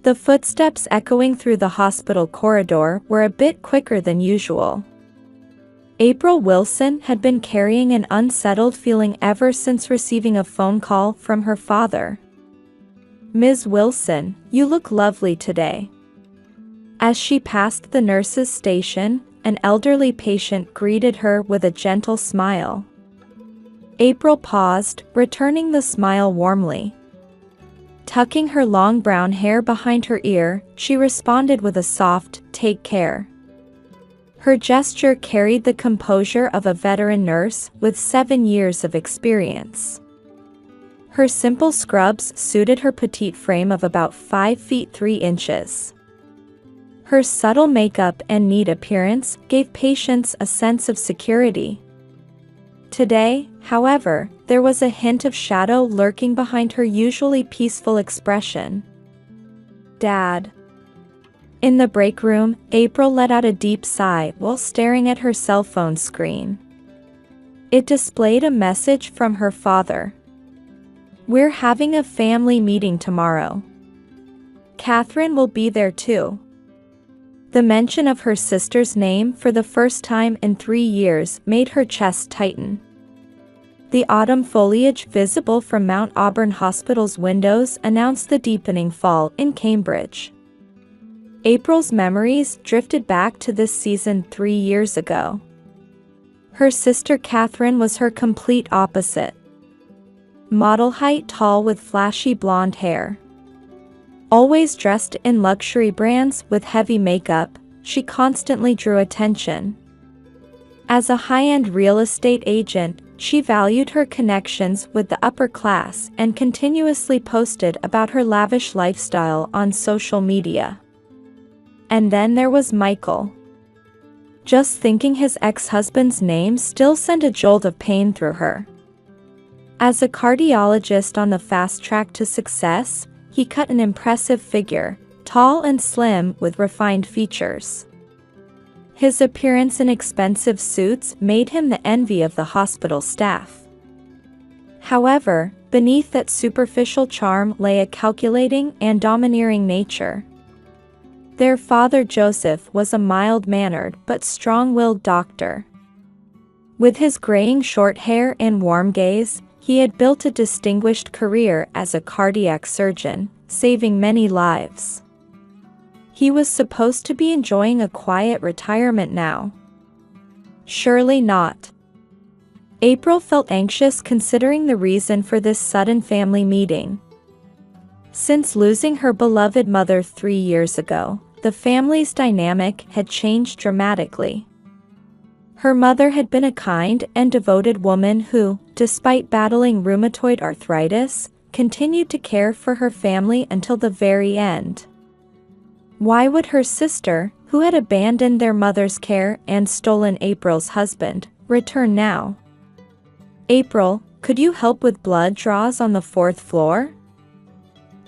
The footsteps echoing through the hospital corridor were a bit quicker than usual. April Wilson had been carrying an unsettled feeling ever since receiving a phone call from her father. "Ms. Wilson, you look lovely today." As she passed the nurse's station, an elderly patient greeted her with a gentle smile. April paused, returning the smile warmly. Tucking her long brown hair behind her ear, she responded with a soft, "Take care." Her gesture carried the composure of a veteran nurse with 7 years of experience. Her simple scrubs suited her petite frame of about 5 feet 3 inches. Her subtle makeup and neat appearance gave patients a sense of security. Today, however, there was a hint of shadow lurking behind her usually peaceful expression. "Dad." In the break room, April let out a deep sigh while staring at her cell phone screen. It displayed a message from her father. "We're having a family meeting tomorrow. Catherine will be there too." The mention of her sister's name for the first time in 3 years made her chest tighten. The autumn foliage visible from Mount Auburn Hospital's windows announced the deepening fall in Cambridge. April's memories drifted back to this season 3 years ago. Her sister Catherine was her complete opposite. Model height, tall with flashy blonde hair. Always dressed in luxury brands with heavy makeup, she constantly drew attention. As a high-end real estate agent, she valued her connections with the upper class and continuously posted about her lavish lifestyle on social media. And then there was Michael. Just thinking his ex-husband's name still sent a jolt of pain through her. As a cardiologist on the fast track to success, he cut an impressive figure, tall and slim with refined features. His appearance in expensive suits made him the envy of the hospital staff. However, beneath that superficial charm lay a calculating and domineering nature. Their father Joseph was a mild-mannered but strong-willed doctor. With his graying short hair and warm gaze, he had built a distinguished career as a cardiac surgeon, saving many lives. He was supposed to be enjoying a quiet retirement now. Surely not. April felt anxious considering the reason for this sudden family meeting. Since losing her beloved mother 3 years ago, the family's dynamic had changed dramatically. Her mother had been a kind and devoted woman who, despite battling rheumatoid arthritis, continued to care for her family until the very end. Why would her sister, who had abandoned their mother's care and stolen April's husband, return now? "April, could you help with blood draws on the 4th floor?"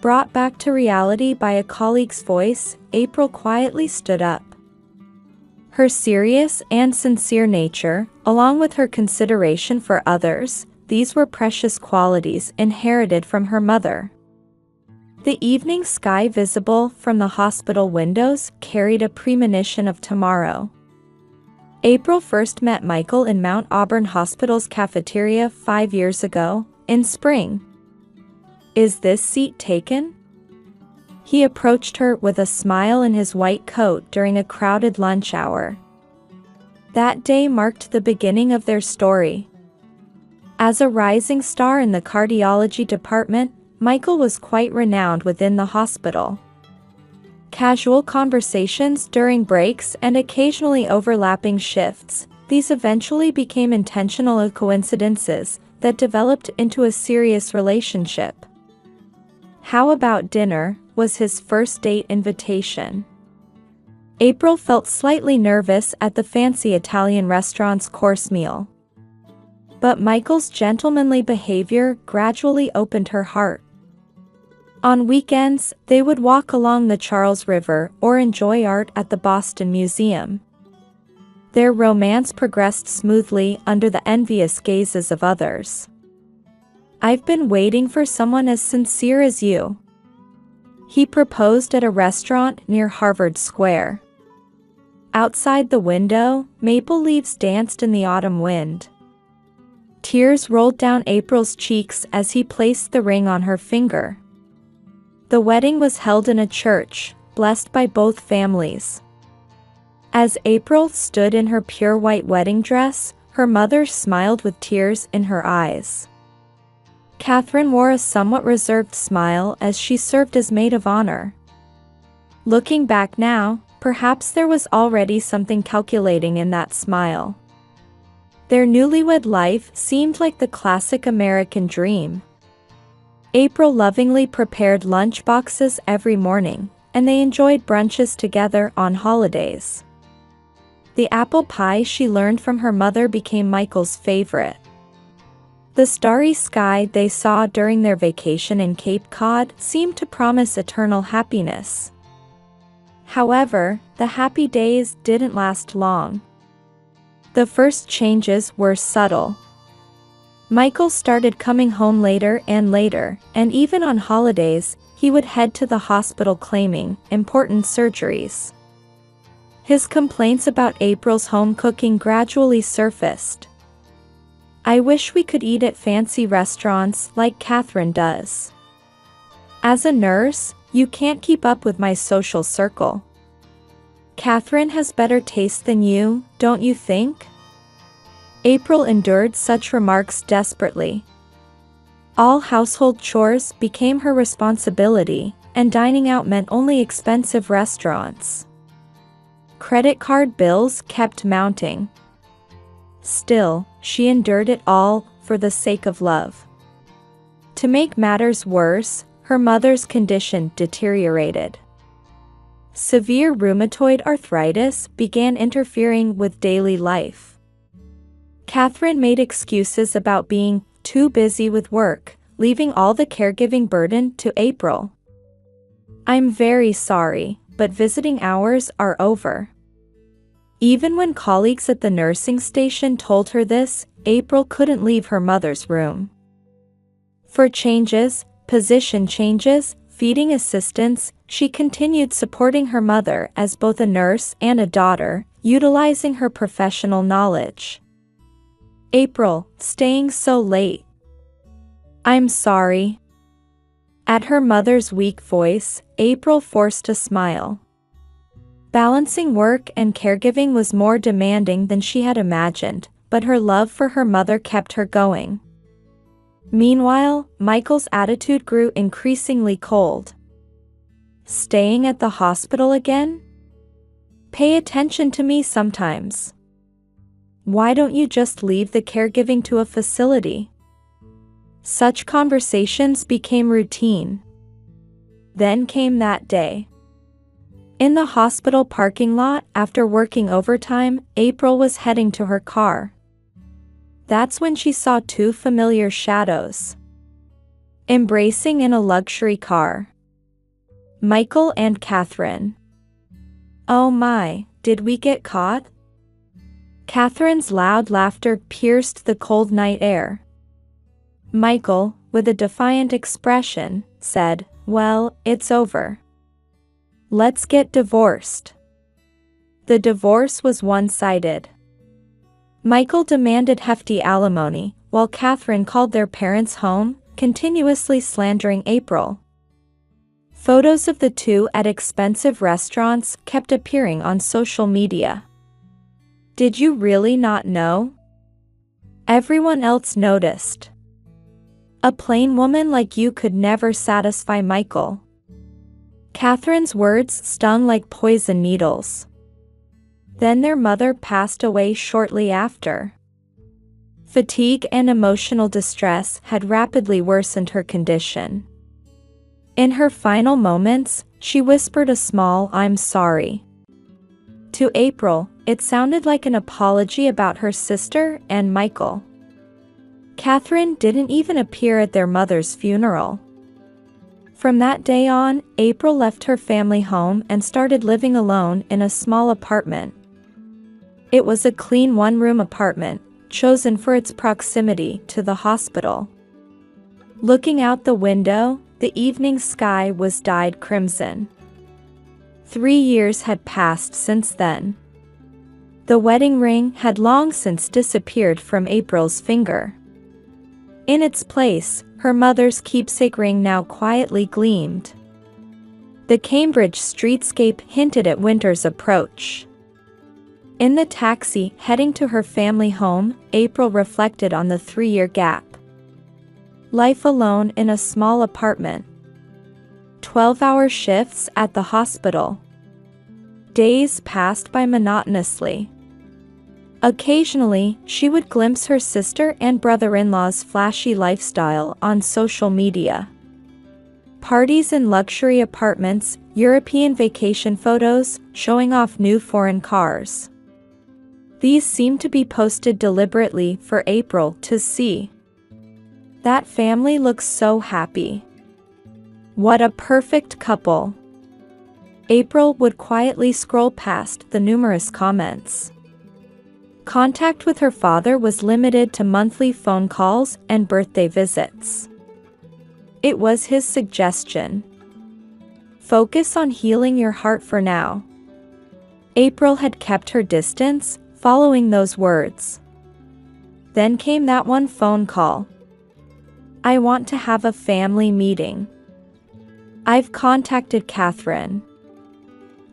Brought back to reality by a colleague's voice, April quietly stood up. Her serious and sincere nature, along with her consideration for others, these were precious qualities inherited from her mother. The evening sky visible from the hospital windows carried a premonition of tomorrow. April first met Michael in Mount Auburn Hospital's cafeteria 5 years ago, in spring. "Is this seat taken?" He approached her with a smile in his white coat during a crowded lunch hour. That day marked the beginning of their story. As a rising star in the cardiology department, Michael was quite renowned within the hospital. Casual conversations during breaks and occasionally overlapping shifts, these eventually became intentional coincidences that developed into a serious relationship. "How about dinner?" was his first date invitation. April felt slightly nervous at the fancy Italian restaurant's course meal. But Michael's gentlemanly behavior gradually opened her heart. On weekends, they would walk along the Charles River or enjoy art at the Boston Museum. Their romance progressed smoothly under the envious gazes of others. "I've been waiting for someone as sincere as you." He proposed at a restaurant near Harvard Square. Outside the window, maple leaves danced in the autumn wind. Tears rolled down April's cheeks as he placed the ring on her finger. The wedding was held in a church, blessed by both families. As April stood in her pure white wedding dress, her mother smiled with tears in her eyes. Catherine wore a somewhat reserved smile as she served as maid of honor. Looking back now, perhaps there was already something calculating in that smile. Their newlywed life seemed like the classic American dream. April lovingly prepared lunch boxes every morning, and they enjoyed brunches together on holidays. The apple pie she learned from her mother became Michael's favorite. The starry sky they saw during their vacation in Cape Cod seemed to promise eternal happiness. However, the happy days didn't last long. The first changes were subtle. Michael started coming home later, and even on holidays, he would head to the hospital claiming important surgeries. His complaints about April's home cooking gradually surfaced. "I wish we could eat at fancy restaurants like Catherine does. As a nurse, you can't keep up with my social circle. Catherine has better taste than you, don't you think?" April endured such remarks desperately. All household chores became her responsibility, and dining out meant only expensive restaurants. Credit card bills kept mounting. Still, she endured it all for the sake of love. To make matters worse, her mother's condition deteriorated. Severe rheumatoid arthritis began interfering with daily life. Catherine made excuses about being too busy with work, leaving all the caregiving burden to April. "I'm very sorry, but visiting hours are over." Even when colleagues at the nursing station told her this, April couldn't leave her mother's room. For changes, position changes, feeding assistance, she continued supporting her mother as both a nurse and a daughter, utilizing her professional knowledge. "April, staying so late." "I'm sorry." At her mother's weak voice, April forced a smile. Balancing work and caregiving was more demanding than she had imagined, but her love for her mother kept her going. Meanwhile, Michael's attitude grew increasingly cold. "Staying at the hospital again? Pay attention to me sometimes. Why don't you just leave the caregiving to a facility?" Such conversations became routine. Then came that day. In the hospital parking lot, after working overtime, April was heading to her car. That's when she saw two familiar shadows, embracing in a luxury car. Michael and Catherine. "Oh my, did we get caught?" Catherine's loud laughter pierced the cold night air. Michael, with a defiant expression, said, "Well, it's over. Let's get divorced." The divorce was one-sided. Michael demanded hefty alimony, while Catherine called their parents home, continuously slandering April. Photos of the two at expensive restaurants kept appearing on social media. "Did you really not know? Everyone else noticed. A plain woman like you could never satisfy Michael." Catherine's words stung like poison needles. Then their mother passed away shortly after. Fatigue and emotional distress had rapidly worsened her condition. In her final moments, she whispered a small "I'm sorry." To April, it sounded like an apology about her sister and Michael. Catherine didn't even appear at their mother's funeral. From that day on, April left her family home and started living alone in a small apartment. It was a clean one-room apartment, chosen for its proximity to the hospital. Looking out the window, The evening sky was dyed crimson. 3 years had passed since then. The wedding ring had long since disappeared from April's finger. In its place, her mother's keepsake ring now quietly gleamed. The Cambridge streetscape hinted at winter's approach. In the taxi heading to her family home, April reflected on the 3-year gap. Life alone in a small apartment. 12-hour shifts at the hospital. Days passed by monotonously. Occasionally, she would glimpse her sister and brother-in-law's flashy lifestyle on social media. Parties in luxury apartments, European vacation photos, showing off new foreign cars. These seemed to be posted deliberately for April to see. That family looks so happy. What a perfect couple. April would quietly scroll past the numerous comments. Contact with her father was limited to monthly phone calls and birthday visits. It was his suggestion. Focus on healing your heart for now. April had kept her distance, following those words. Then came that one phone call. I want to have a family meeting. I've contacted Catherine.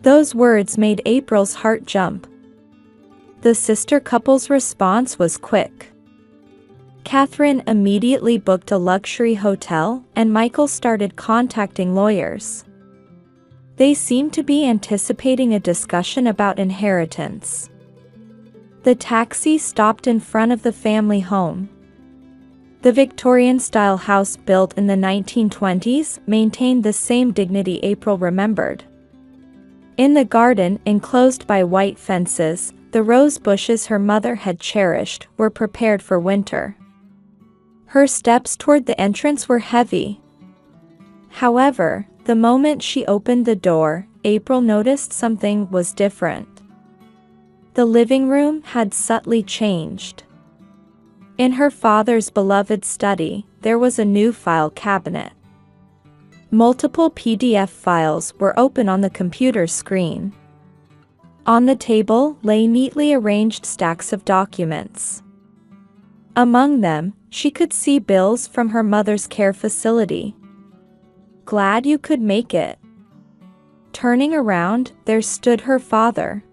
Those words made April's heart jump. The sister couple's response was quick. Catherine immediately booked a luxury hotel, and Michael started contacting lawyers. They seemed to be anticipating a discussion about inheritance. The taxi stopped in front of the family home. The Victorian-style house built in the 1920s maintained the same dignity April remembered. In the garden, enclosed by white fences, the rose bushes her mother had cherished were prepared for winter. Her steps toward the entrance were heavy. However, the moment she opened the door, April noticed something was different. The living room had subtly changed. In her father's beloved study, there was a new file cabinet. Multiple PDF files were open on the computer screen. On the table lay neatly arranged stacks of documents. Among them, she could see bills from her mother's care facility. Glad you could make it. Turning around, there stood her father.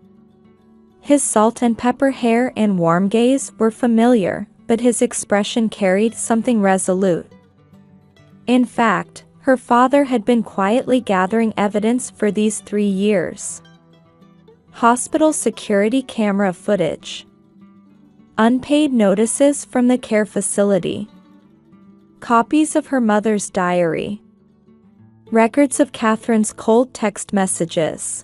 His salt and pepper hair and warm gaze were familiar, but his expression carried something resolute. In fact, her father had been quietly gathering evidence for these 3 years. Hospital security camera footage. Unpaid notices from the care facility. Copies of her mother's diary. Records of Catherine's cold text messages.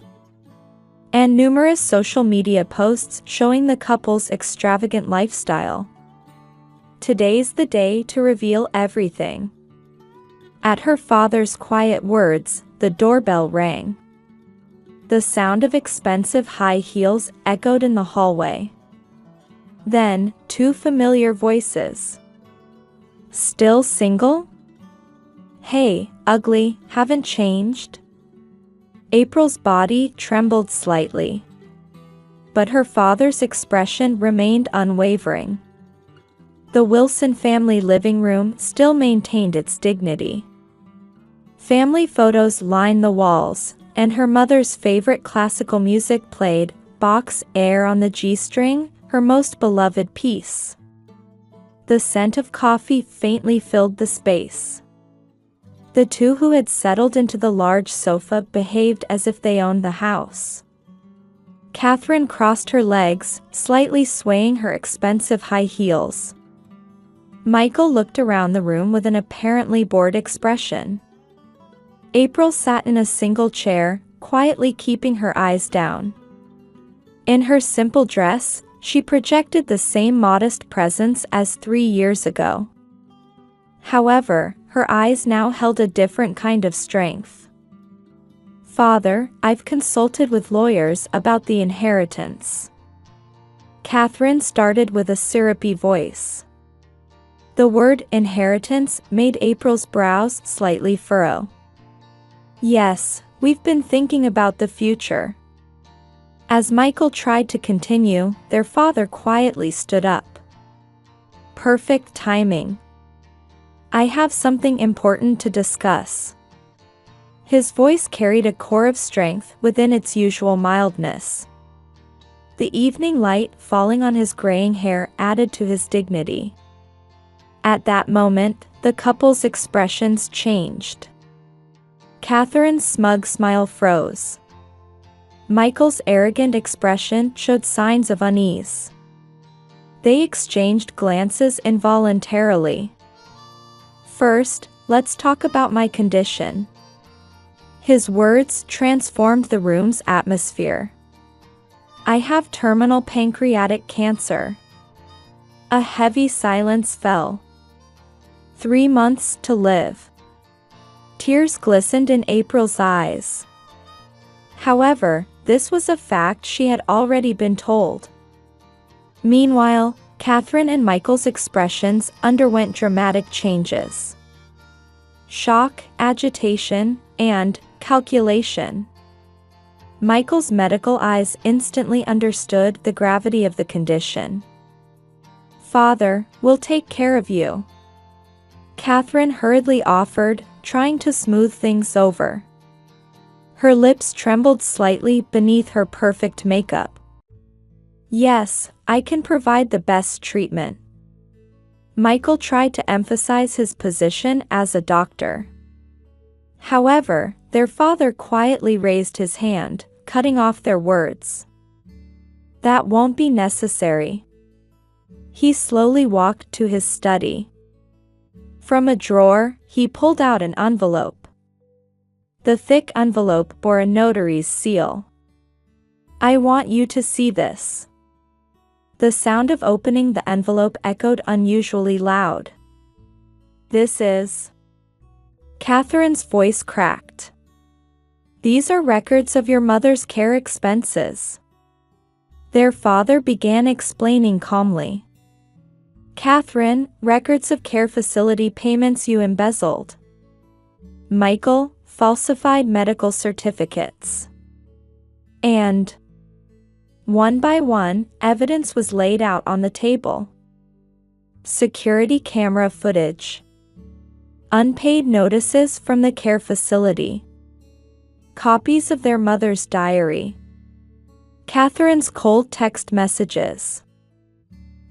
And numerous social media posts showing the couple's extravagant lifestyle. Today's the day to reveal everything. At her father's quiet words, the doorbell rang. The sound of expensive high heels echoed in the hallway. Then, 2 familiar voices. Still single? Hey, ugly, haven't changed? April's body trembled slightly. But her father's expression remained unwavering. The Wilson family living room still maintained its dignity. Family photos lined the walls, and her mother's favorite classical music played, Bach's Air on the G-string, her most beloved piece. The scent of coffee faintly filled the space. The two who had settled into the large sofa behaved as if they owned the house. Catherine crossed her legs, slightly swaying her expensive high heels. Michael looked around the room with an apparently bored expression. April sat in a single chair, quietly keeping her eyes down. In her simple dress, she projected the same modest presence as 3 years ago. However, her eyes now held a different kind of strength. Father, I've consulted with lawyers about the inheritance. Catherine started with a syrupy voice. The word inheritance made April's brows slightly furrow. Yes, we've been thinking about the future. As Michael tried to continue, their father quietly stood up. Perfect timing. I have something important to discuss. His voice carried a core of strength within its usual mildness. The evening light falling on his graying hair added to his dignity. At that moment, the couple's expressions changed. Catherine's smug smile froze. Michael's arrogant expression showed signs of unease. They exchanged glances involuntarily. First, let's talk about my condition. His words transformed the room's atmosphere. I have terminal pancreatic cancer. A heavy silence fell. 3 months to live. Tears glistened in April's eyes. However, this was a fact she had already been told. Meanwhile, Catherine and Michael's expressions underwent dramatic changes. Shock, agitation, and calculation. Michael's medical eyes instantly understood the gravity of the condition. Father, we'll take care of you. Catherine hurriedly offered, trying to smooth things over. Her lips trembled slightly beneath her perfect makeup. Yes, I can provide the best treatment. Michael tried to emphasize his position as a doctor. However, their father quietly raised his hand, cutting off their words. That won't be necessary. He slowly walked to his study. From a drawer, he pulled out an envelope. The thick envelope bore a notary's seal. I want you to see this. The sound of opening the envelope echoed unusually loud. This is... Catherine's voice cracked. These are records of your mother's care expenses. Their father began explaining calmly. Catherine, records of care facility payments you embezzled. Michael, falsified medical certificates. And, one by one, evidence was laid out on the table. Security camera footage. Unpaid notices from the care facility. Copies of their mother's diary. Catherine's cold text messages.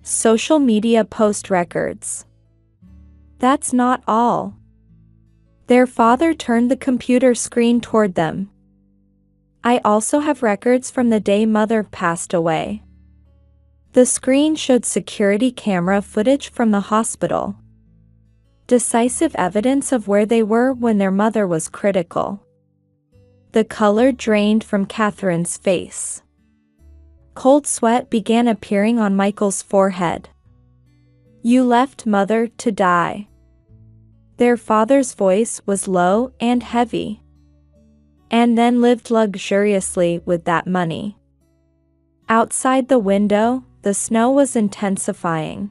Social media post records. That's not all. Their father turned the computer screen toward them. I also have records from the day mother passed away. The screen showed security camera footage from the hospital. Decisive evidence of where they were when their mother was critical. The color drained from Catherine's face. Cold sweat began appearing on Michael's forehead. You left mother to die. Their father's voice was low and heavy. And then lived luxuriously with that money. Outside the window, the snow was intensifying.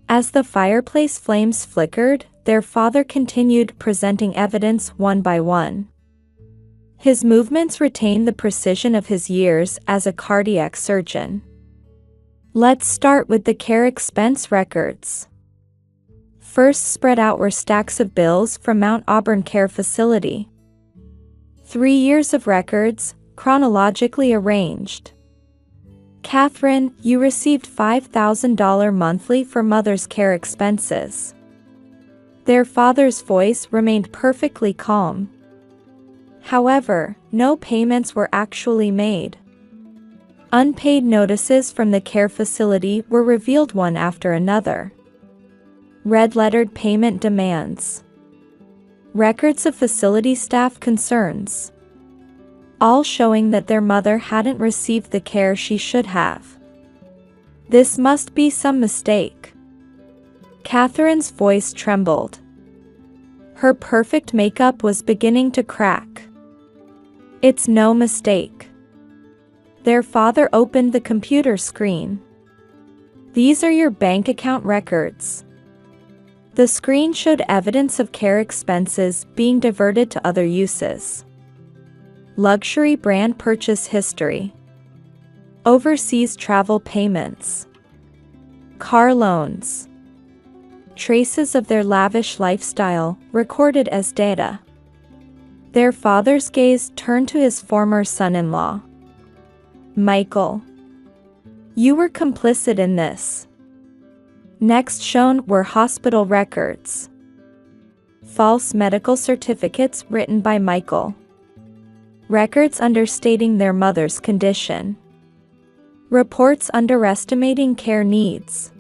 As the fireplace flames flickered, their father continued presenting evidence one by one. His movements retained the precision of his years as a cardiac surgeon. Let's start with the care expense records. First spread out were stacks of bills from Mount Auburn Care Facility. 3 years of records, chronologically arranged. Catherine, you received $5,000 monthly for mother's care expenses. Their father's voice remained perfectly calm. However, no payments were actually made. Unpaid notices from the care facility were revealed one after another. Red-lettered payment demands. Records of facility staff concerns. All showing that their mother hadn't received the care she should have. This must be some mistake. Catherine's voice trembled. Her perfect makeup was beginning to crack. It's no mistake. Their father opened the computer screen. These are your bank account records. The screen showed evidence of care expenses being diverted to other uses. Luxury brand purchase history. Overseas travel payments. Car loans. Traces of their lavish lifestyle recorded as data. Their father's gaze turned to his former son-in-law. Michael, you were complicit in this. Next shown were hospital records. False medical certificates written by Michael. Records understating their mother's condition. Reports underestimating care needs.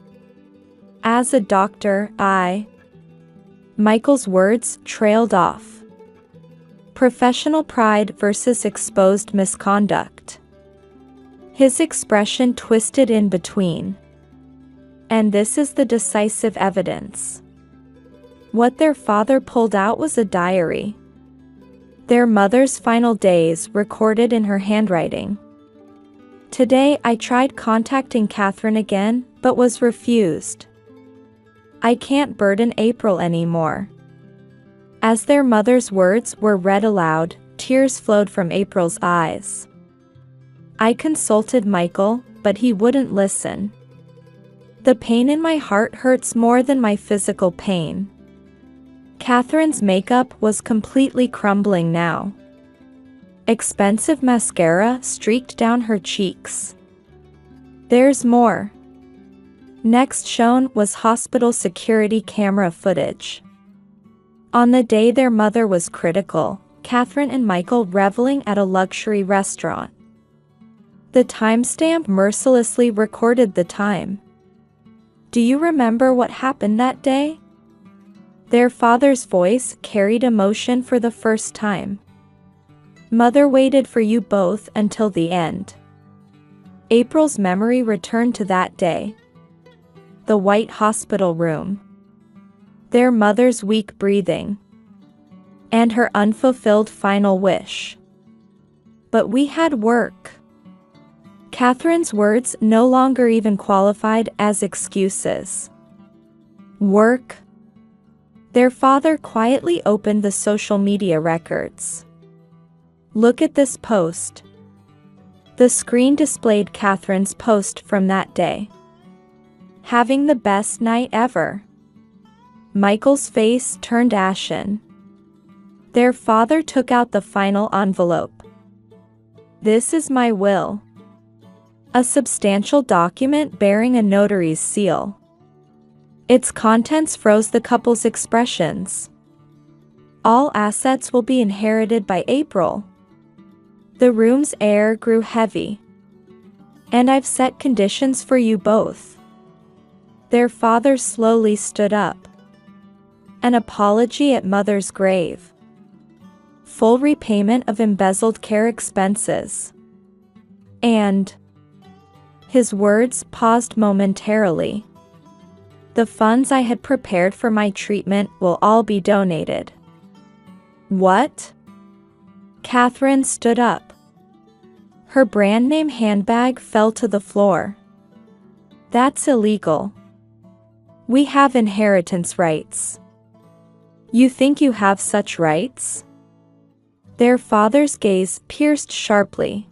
As a doctor, Michael's words trailed off. Professional pride versus exposed misconduct. His expression twisted in between. And this is the decisive evidence. What their father pulled out was a diary. Their mother's final days recorded in her handwriting. Today I tried contacting Catherine again, but was refused. I can't burden April anymore. As their mother's words were read aloud, tears flowed from April's eyes. I consulted Michael, but he wouldn't listen. The pain in my heart hurts more than my physical pain. Catherine's makeup was completely crumbling now. Expensive mascara streaked down her cheeks. There's more. Next shown was hospital security camera footage. On the day their mother was critical, Catherine and Michael reveling at a luxury restaurant. The timestamp mercilessly recorded the time. Do you remember what happened that day? Their father's voice carried emotion for the first time. Mother waited for you both until the end. April's memory returned to that day. The white hospital room. Their mother's weak breathing. And her unfulfilled final wish. But we had work. Catherine's words no longer even qualified as excuses. Work. Their father quietly opened the social media records. Look at this post. The screen displayed Catherine's post from that day. Having the best night ever. Michael's face turned ashen. Their father took out the final envelope. This is my will. A substantial document bearing a notary's seal. Its contents froze the couple's expressions. All assets will be inherited by April. The room's air grew heavy. And I've set conditions for you both. Their father slowly stood up. An apology at mother's grave. Full repayment of embezzled care expenses. And his words paused momentarily. The funds I had prepared for my treatment will all be donated. What? Catherine stood up. Her brand name handbag fell to the floor. That's illegal. We have inheritance rights. You think you have such rights? Their father's gaze pierced sharply.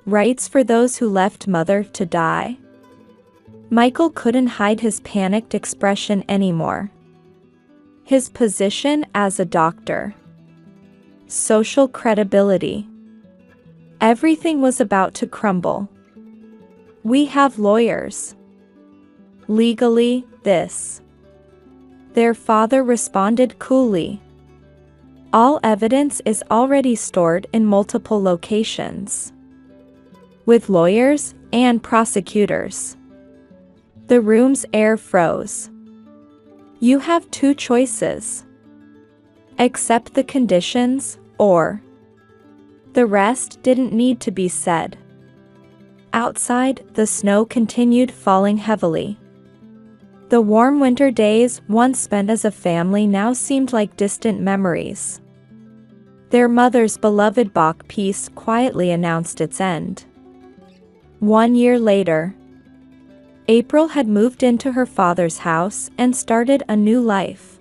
Rights for those who left mother to die? Michael couldn't hide his panicked expression anymore. His position as a doctor. Social credibility. Everything was about to crumble. We have lawyers. Legally, this. Their father responded coolly. All evidence is already stored in multiple locations. With lawyers and prosecutors. The room's air froze. You have two choices. Accept the conditions, or... The rest didn't need to be said. Outside, the snow continued falling heavily. The warm winter days once spent as a family now seemed like distant memories. Their mother's beloved Bach piece quietly announced its end. 1 year later. April had moved into her father's house and started a new life.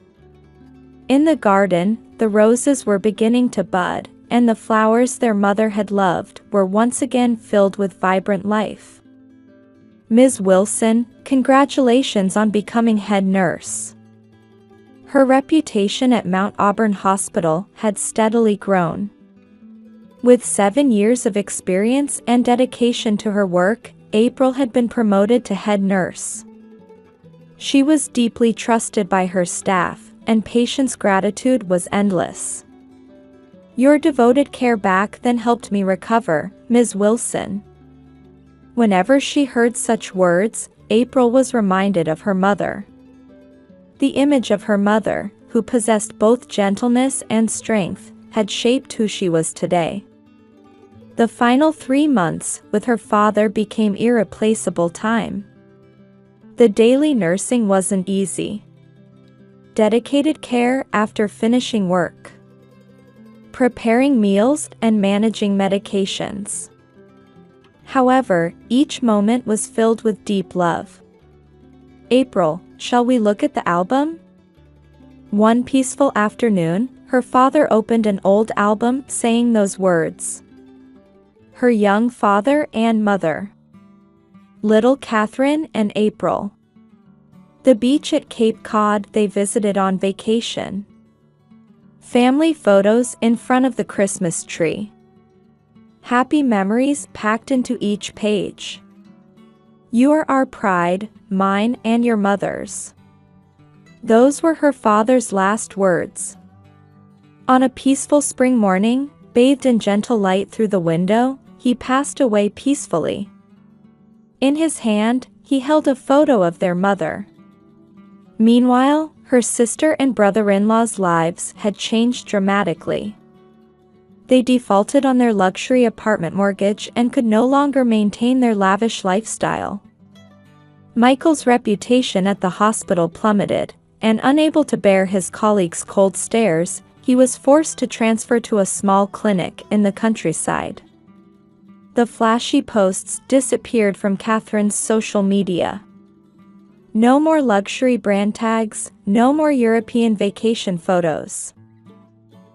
In the garden, the roses were beginning to bud, and the flowers their mother had loved were once again filled with vibrant life. Ms. Wilson, congratulations on becoming head nurse. Her reputation at Mount Auburn Hospital had steadily grown. With 7 years of experience and dedication to her work, April had been promoted to head nurse. She was deeply trusted by her staff, and patients' gratitude was endless. Your devoted care back then helped me recover, Ms. Wilson. Whenever she heard such words, April was reminded of her mother. The image of her mother, who possessed both gentleness and strength, had shaped who she was today. The final 3 months with her father became irreplaceable time. The daily nursing wasn't easy. Dedicated care after finishing work. Preparing meals and managing medications. However, each moment was filled with deep love. April, shall we look at the album? One peaceful afternoon, her father opened an old album saying those words. Her young father and mother. Little Catherine and April. The beach at Cape Cod they visited on vacation. Family photos in front of the Christmas tree. Happy memories packed into each page. You are our pride, mine and your mother's. Those were her father's last words. On a peaceful spring morning, bathed in gentle light through the window, he passed away peacefully. In his hand, he held a photo of their mother. Meanwhile, her sister and brother-in-law's lives had changed dramatically. They defaulted on their luxury apartment mortgage and could no longer maintain their lavish lifestyle. Michael's reputation at the hospital plummeted, and unable to bear his colleagues' cold stares, he was forced to transfer to a small clinic in the countryside. The flashy posts disappeared from Catherine's social media. No more luxury brand tags, no more European vacation photos.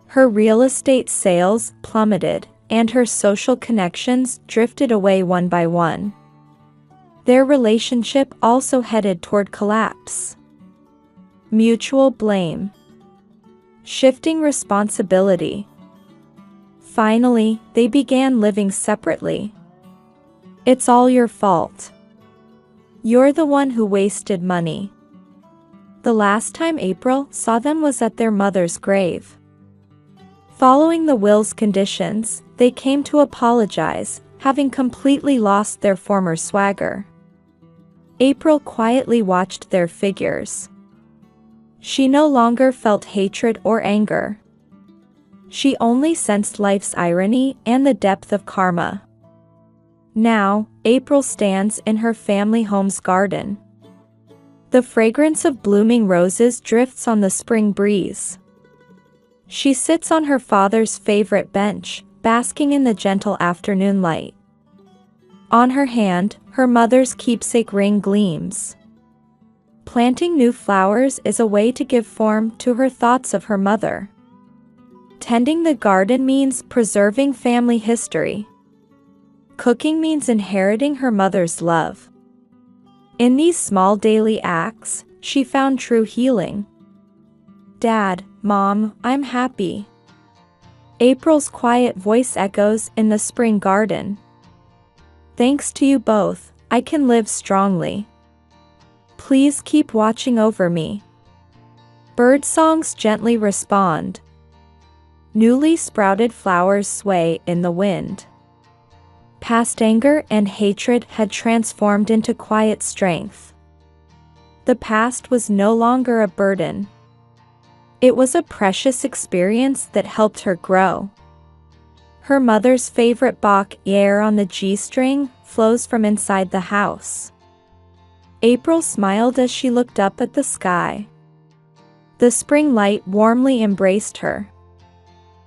Her real estate sales plummeted, and her social connections drifted away one by one. Their relationship also headed toward collapse. Mutual blame. Shifting responsibility. Finally, they began living separately. It's all your fault. You're the one who wasted money. The last time April saw them was at their mother's grave. Following the will's conditions, they came to apologize, having completely lost their former swagger. April quietly watched their figures. She no longer felt hatred or anger. She only sensed life's irony and the depth of karma. Now, April stands in her family home's garden. The fragrance of blooming roses drifts on the spring breeze. She sits on her father's favorite bench, basking in the gentle afternoon light. On her hand, her mother's keepsake ring gleams. Planting new flowers is a way to give form to her thoughts of her mother. Tending the garden means preserving family history. Cooking means inheriting her mother's love. In these small daily acts, she found true healing. Dad, Mom, I'm happy. April's quiet voice echoes in the spring garden. Thanks to you both, I can live strongly. Please keep watching over me. Bird songs gently respond. Newly sprouted flowers sway in the wind. Past anger and hatred had transformed into quiet strength. The past was no longer a burden. It was a precious experience that helped her grow. Her mother's favorite Bach air on the G-string flows from inside the house. April smiled as she looked up at the sky. The spring light warmly embraced her.